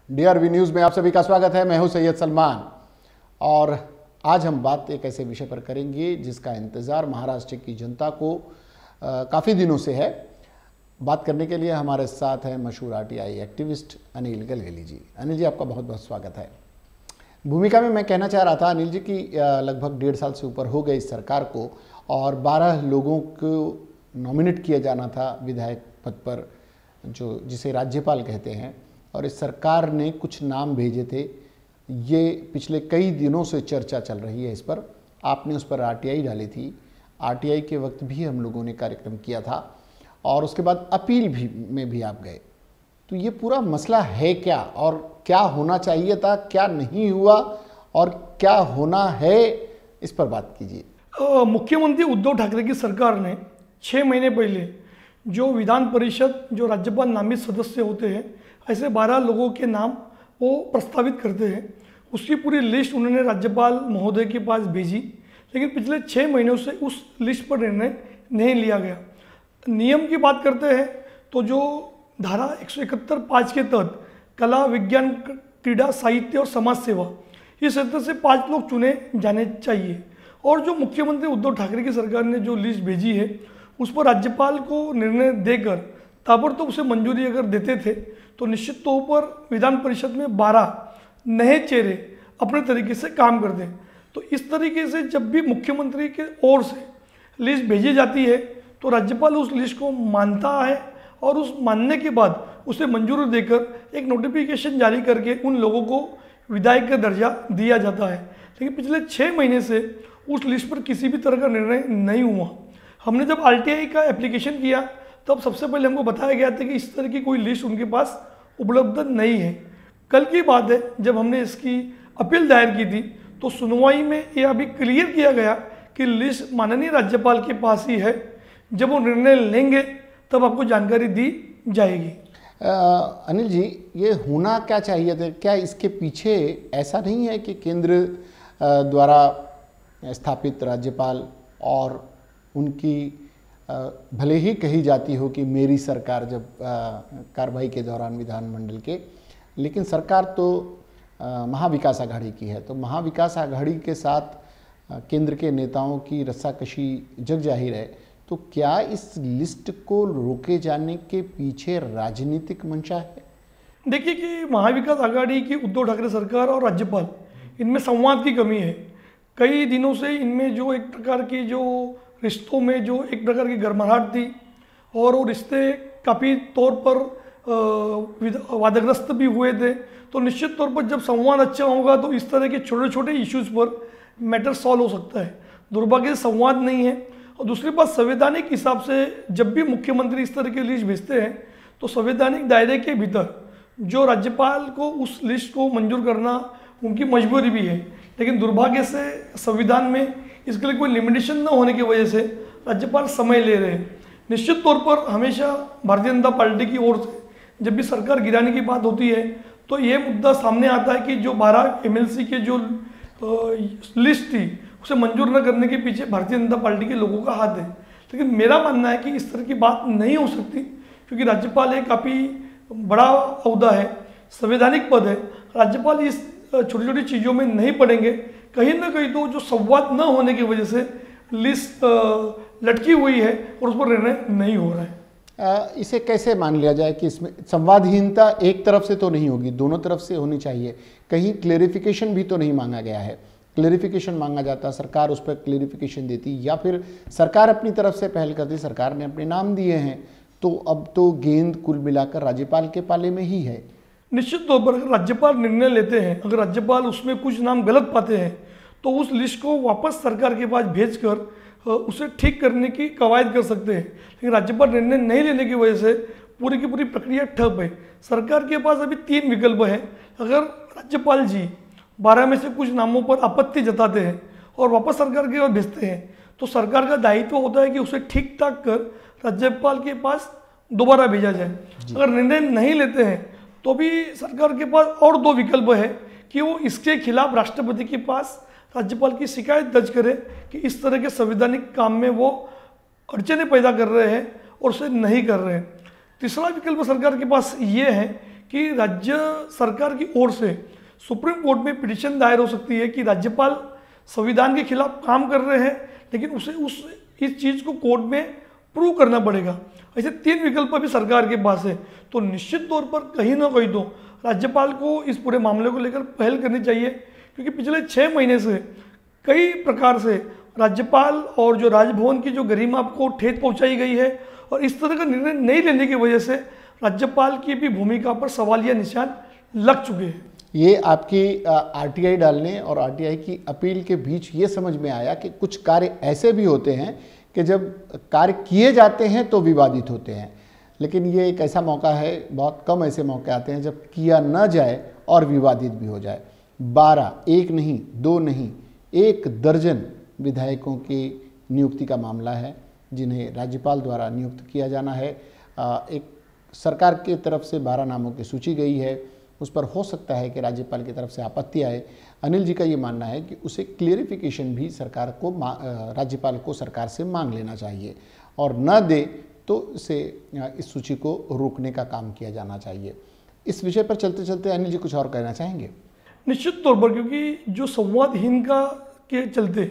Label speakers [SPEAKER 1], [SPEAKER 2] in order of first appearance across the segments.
[SPEAKER 1] DRV news में आप सभी का स्वागत है। मैं हूं सैयद सलमान और आज हम बात एक ऐसे विषय पर करेंगे जिसका इंतज़ार महाराष्ट्र की जनता को काफ़ी दिनों से है। बात करने के लिए हमारे साथ हैं मशहूर RTI एक्टिविस्ट अनिल गलगली जी। अनिल जी, आपका बहुत बहुत स्वागत है। भूमिका में मैं कहना चाह रहा था अनिल जी कि लगभग 1.5 साल से ऊपर हो गए इस सरकार को और 12 लोगों को नॉमिनेट किया जाना था विधायक पद पर, जो जिसे राज्यपाल कहते हैं, और इस सरकार ने कुछ नाम भेजे थे। ये पिछले कई दिनों से चर्चा चल रही है इस पर। आपने उस पर RTI डाली थी। RTI के वक्त भी हम लोगों ने कार्यक्रम किया था और उसके बाद अपील में भी आप गए। तो ये पूरा मसला है क्या, और क्या होना चाहिए था, क्या नहीं हुआ और क्या होना है, इस पर बात कीजिए।
[SPEAKER 2] मुख्यमंत्री उद्धव ठाकरे की सरकार ने 6 महीने पहले जो विधान परिषद जो राज्यपाल नामित सदस्य होते हैं, ऐसे 12 लोगों के नाम वो प्रस्तावित करते हैं। उसकी पूरी लिस्ट उन्होंने राज्यपाल महोदय के पास भेजी, लेकिन पिछले 6 महीनों से उस लिस्ट पर निर्णय नहीं लिया गया। नियम की बात करते हैं तो जो धारा 171(5) के तहत कला, विज्ञान, क्रीड़ा, साहित्य और समाज सेवा, इस क्षेत्र से 5 लोग चुने जाने चाहिए। और जो मुख्यमंत्री उद्धव ठाकरे की सरकार ने जो लिस्ट भेजी है, उस पर राज्यपाल को निर्णय देकर ताबड़तोब उसे मंजूरी अगर देते थे तो निश्चित तौर पर विधान परिषद में 12 नए चेहरे अपने तरीके से काम करते हैं। तो इस तरीके से जब भी मुख्यमंत्री के ओर से लिस्ट भेजी जाती है तो राज्यपाल उस लिस्ट को मानता है और उस मानने के बाद उसे मंजूरी देकर एक नोटिफिकेशन जारी करके उन लोगों को विधायक का दर्जा दिया जाता है। लेकिन पिछले 6 महीने से उस लिस्ट पर किसी भी तरह का निर्णय नहीं हुआ। हमने जब RTI का एप्लीकेशन किया तब सबसे पहले हमको बताया गया था कि इस तरह की कोई लिस्ट उनके पास उपलब्ध नहीं है। कल की बात है, जब हमने इसकी अपील दायर की थी तो सुनवाई में ये अभी क्लियर किया गया कि लिस्ट माननीय राज्यपाल के पास ही है। जब वो निर्णय लेंगे तब आपको जानकारी दी जाएगी।
[SPEAKER 1] अनिल जी, ये होना क्या चाहिए था? क्या इसके पीछे ऐसा नहीं है कि केंद्र द्वारा स्थापित राज्यपाल और उनकी भले ही कही जाती हो कि मेरी सरकार जब कार्रवाई के दौरान विधानमंडल के, लेकिन सरकार तो महाविकास आघाड़ी की है, तो महाविकास आघाड़ी के साथ केंद्र के नेताओं की रस्साकशी जग जाहिर है। तो क्या इस लिस्ट को रोके जाने के पीछे राजनीतिक मंशा है?
[SPEAKER 2] देखिए कि महाविकास आघाड़ी की उद्धव ठाकरे सरकार और राज्यपाल, इनमें संवाद की कमी है। कई दिनों से इनमें जो एक प्रकार की जो रिश्तों में जो एक प्रकार की गर्माहट थी और वो रिश्ते काफ़ी तौर पर वादग्रस्त भी हुए थे। तो निश्चित तौर पर जब संवाद अच्छा होगा तो इस तरह के छोटे छोटे इश्यूज़ पर मैटर सॉल्व हो सकता है। दुर्भाग्य से संवाद नहीं है। और दूसरी बात, संवैधानिक हिसाब से जब भी मुख्यमंत्री इस तरह की लिस्ट भेजते हैं तो संवैधानिक दायरे के भीतर जो राज्यपाल को उस लिस्ट को मंजूर करना उनकी मजबूरी भी है। लेकिन दुर्भाग्य से संविधान में इसके लिए कोई लिमिटेशन न होने की वजह से राज्यपाल समय ले रहे हैं। निश्चित तौर पर हमेशा भारतीय जनता पार्टी की ओर से जब भी सरकार गिराने की बात होती है तो ये मुद्दा सामने आता है कि जो 12 MLC के जो लिस्ट थी उसे मंजूर न करने के पीछे भारतीय जनता पार्टी के लोगों का हाथ है। लेकिन मेरा मानना है कि इस तरह की बात नहीं हो सकती, क्योंकि राज्यपाल एक काफ़ी बड़ा ओहदा है, संवैधानिक पद है। राज्यपाल इस छोटी छोटी चीज़ों में नहीं पड़ेंगे। कहीं ना कहीं तो जो संवाद न होने की वजह से लिस्ट लटकी हुई है और उस पर निर्णय नहीं हो रहा है।
[SPEAKER 1] इसे कैसे मान लिया जाए कि इसमें संवादहीनता एक तरफ से तो नहीं होगी, दोनों तरफ से होनी चाहिए। कहीं क्लेरिफिकेशन भी तो नहीं मांगा गया है? क्लेरिफिकेशन मांगा जाता, सरकार उस पर क्लेरिफिकेशन देती, या फिर सरकार अपनी तरफ से पहल करती। सरकार ने अपने नाम दिए हैं तो अब तो गेंद कुल मिलाकर राज्यपाल के पाले में ही है।
[SPEAKER 2] निश्चित तौर पर अगर राज्यपाल निर्णय लेते हैं, अगर राज्यपाल उसमें कुछ नाम गलत पाते हैं तो उस लिस्ट को वापस सरकार के पास भेजकर उसे ठीक करने की कवायद कर सकते हैं। लेकिन राज्यपाल निर्णय नहीं लेने की वजह से पूरी की पूरी प्रक्रिया ठप है। सरकार के पास अभी 3 विकल्प है। अगर राज्यपाल जी 12 में से कुछ नामों पर आपत्ति जताते हैं और वापस सरकार के पास भेजते हैं तो सरकार का दायित्व होता है कि उसे ठीक ठाक कर राज्यपाल के पास दोबारा भेजा जाए। अगर निर्णय नहीं लेते हैं तो भी सरकार के पास और 2 विकल्प है कि वो इसके खिलाफ राष्ट्रपति के पास राज्यपाल की शिकायत दर्ज करे कि इस तरह के संवैधानिक काम में वो अड़चने पैदा कर रहे हैं और उसे नहीं कर रहे हैं। तीसरा विकल्प सरकार के पास ये है कि राज्य सरकार की ओर से सुप्रीम कोर्ट में पिटीशन दायर हो सकती है कि राज्यपाल संविधान के खिलाफ काम कर रहे हैं, लेकिन उसे इस चीज़ को कोर्ट में प्रूव करना पड़ेगा। ऐसे 3 विकल्प भी सरकार के पास है। तो निश्चित तौर पर कहीं ना कहीं तो राज्यपाल को इस पूरे मामले को लेकर पहल करनी चाहिए, क्योंकि पिछले 6 महीने से कई प्रकार से राज्यपाल और जो राजभवन की जो गरिमा को ठेस पहुंचाई गई है, और इस तरह का निर्णय नहीं लेने की वजह से राज्यपाल की भी भूमिका पर सवालिया निशान लग चुके हैं।
[SPEAKER 1] ये आपकी आरटीआई डालने और आरटीआई की अपील के बीच ये समझ में आया कि कुछ कार्य ऐसे भी होते हैं कि जब कार्य किए जाते हैं तो विवादित होते हैं, लेकिन ये एक ऐसा मौका है, बहुत कम ऐसे मौके आते हैं जब किया न जाए और विवादित भी हो जाए। 12, 1 नहीं, 2 नहीं, 1 दर्जन विधायकों की नियुक्ति का मामला है जिन्हें राज्यपाल द्वारा नियुक्त किया जाना है। एक सरकार की तरफ से 12 नामों की सूची गई है, उस पर हो सकता है कि राज्यपाल की तरफ से आपत्ति आए। अनिल जी का ये मानना है कि उसे क्लियरिफिकेशन भी सरकार को राज्यपाल को सरकार से मांग लेना चाहिए, और न दे तो इसे इस सूची को रोकने का काम किया जाना चाहिए। इस विषय पर चलते चलते अनिल जी कुछ और कहना चाहेंगे?
[SPEAKER 2] निश्चित तौर पर, क्योंकि जो संवादहीनता के चलते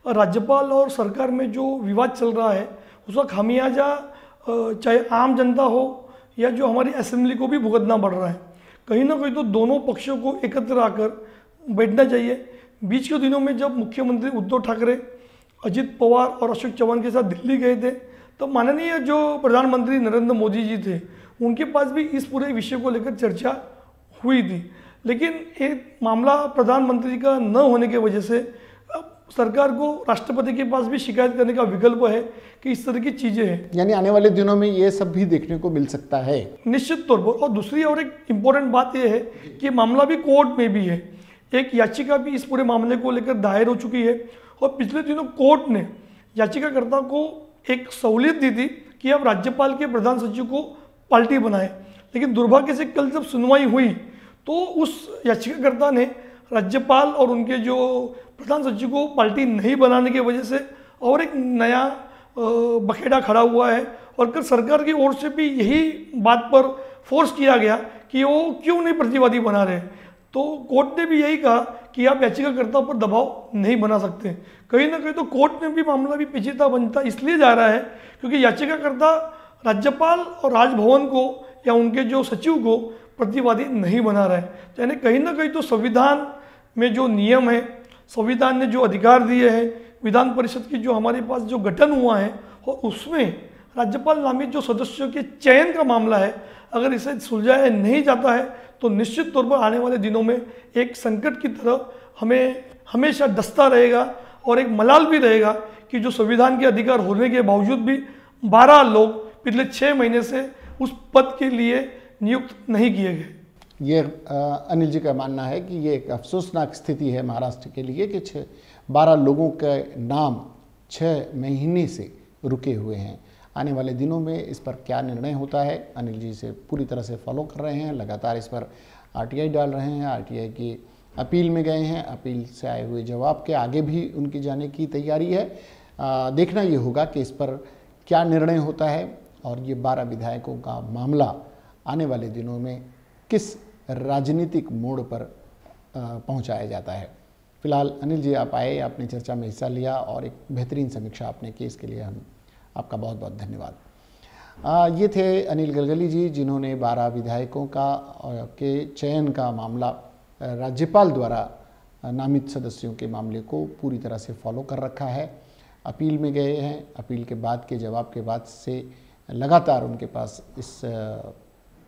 [SPEAKER 2] राज्यपाल और सरकार में जो विवाद चल रहा है उसका खामियाजा चाहे आम जनता हो या जो हमारी असेंबली को भी भुगतना पड़ रहा है। कहीं ना कहीं तो दोनों पक्षों को एकत्र आकर बैठना चाहिए। बीच के दिनों में जब मुख्यमंत्री उद्धव ठाकरे, अजित पवार और अशोक चौहान के साथ दिल्ली गए थे, तो माननीय जो प्रधानमंत्री नरेंद्र मोदी जी थे उनके पास भी इस पूरे विषय को लेकर चर्चा हुई थी, लेकिन एक मामला प्रधानमंत्री का न होने की वजह से अब सरकार को राष्ट्रपति के पास भी शिकायत करने का विकल्प है कि इस तरह की चीज़ें हैं।
[SPEAKER 1] यानी आने वाले दिनों में ये सब भी देखने को मिल सकता है
[SPEAKER 2] निश्चित तौर पर। और दूसरी और एक इम्पोर्टेंट बात यह है कि मामला भी कोर्ट में भी है। एक याचिका भी इस पूरे मामले को लेकर दायर हो चुकी है, और पिछले दिनों कोर्ट ने याचिकाकर्ता को एक सहूलियत दी थी कि आप राज्यपाल के प्रधान सचिव को पार्टी बनाए, लेकिन दुर्भाग्य से कल जब सुनवाई हुई तो उस याचिकाकर्ता ने राज्यपाल और उनके जो प्रधान सचिव को पार्टी नहीं बनाने की वजह से और एक नया बखेड़ा खड़ा हुआ है। और कल सरकार की ओर से भी यही बात पर फोर्स किया गया कि वो क्यों नहीं प्रतिवादी बना रहे, तो कोर्ट ने भी यही कहा कि आप याचिकाकर्ता पर दबाव नहीं बना सकते। कहीं ना कहीं तो कोर्ट में भी मामला भी पेचीदा बनता इसलिए जा रहा है क्योंकि याचिकाकर्ता राज्यपाल और राजभवन को या उनके जो सचिव को प्रतिवादी नहीं बना रहा है। तो यानी कहीं ना कहीं तो संविधान में जो नियम है, संविधान ने जो अधिकार दिए हैं, विधान परिषद की जो हमारे पास जो गठन हुआ है, और उसमें राज्यपाल नामित जो सदस्यों के चयन का मामला है, अगर इसे सुलझाया नहीं जाता है तो निश्चित तौर पर आने वाले दिनों में एक संकट की तरह हमें हमेशा डसता रहेगा, और एक मलाल भी रहेगा कि जो संविधान के अधिकार होने के बावजूद भी 12 लोग पिछले 6 महीने से उस पद के लिए नियुक्त नहीं किए गए।
[SPEAKER 1] ये अनिल जी का मानना है कि ये एक अफसोसनाक स्थिति है महाराष्ट्र के लिए कि 12 लोगों के नाम 6 महीने से रुके हुए हैं। आने वाले दिनों में इस पर क्या निर्णय होता है, अनिल जी से पूरी तरह से फॉलो कर रहे हैं, लगातार इस पर आरटीआई डाल रहे हैं, आरटीआई की अपील में गए हैं, अपील से आए हुए जवाब के आगे भी उनकी जाने की तैयारी है। देखना ये होगा कि इस पर क्या निर्णय होता है और ये 12 विधायकों का मामला आने वाले दिनों में किस राजनीतिक मोड़ पर पहुंचाया जाता है। फिलहाल अनिल जी आप आए, आपने चर्चा में हिस्सा लिया और एक बेहतरीन समीक्षा आपने की, इसके लिए हम आपका बहुत बहुत धन्यवाद। ये थे अनिल गलगली जी जिन्होंने 12 विधायकों के चयन का मामला राज्यपाल द्वारा नामित सदस्यों के मामले को पूरी तरह से फॉलो कर रखा है। अपील में गए हैं, अपील के बाद के जवाब के बाद से लगातार उनके पास इस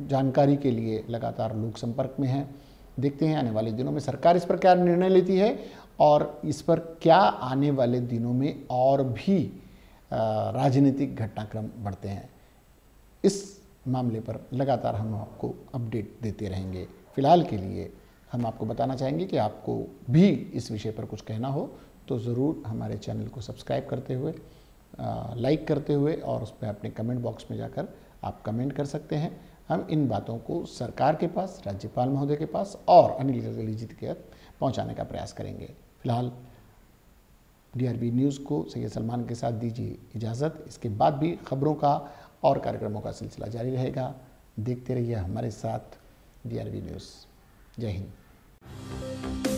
[SPEAKER 1] जानकारी के लिए लगातार लोग संपर्क में हैं। देखते हैं आने वाले दिनों में सरकार इस पर क्या निर्णय लेती है और इस पर क्या आने वाले दिनों में और भी राजनीतिक घटनाक्रम बढ़ते हैं। इस मामले पर लगातार हम आपको अपडेट देते रहेंगे। फिलहाल के लिए हम आपको बताना चाहेंगे कि आपको भी इस विषय पर कुछ कहना हो तो ज़रूर हमारे चैनल को सब्सक्राइब करते हुए, लाइक करते हुए और उस पर अपने कमेंट बॉक्स में जाकर आप कमेंट कर सकते हैं। हम इन बातों को सरकार के पास, राज्यपाल महोदय के पास और अनिल गलगली जी के पहुँचाने का प्रयास करेंगे। फिलहाल DRB न्यूज़ को सैयद सलमान के साथ दीजिए इजाज़त। इसके बाद भी खबरों का और कार्यक्रमों का सिलसिला जारी रहेगा। देखते रहिए हमारे साथ। DRV news. जय हिंद।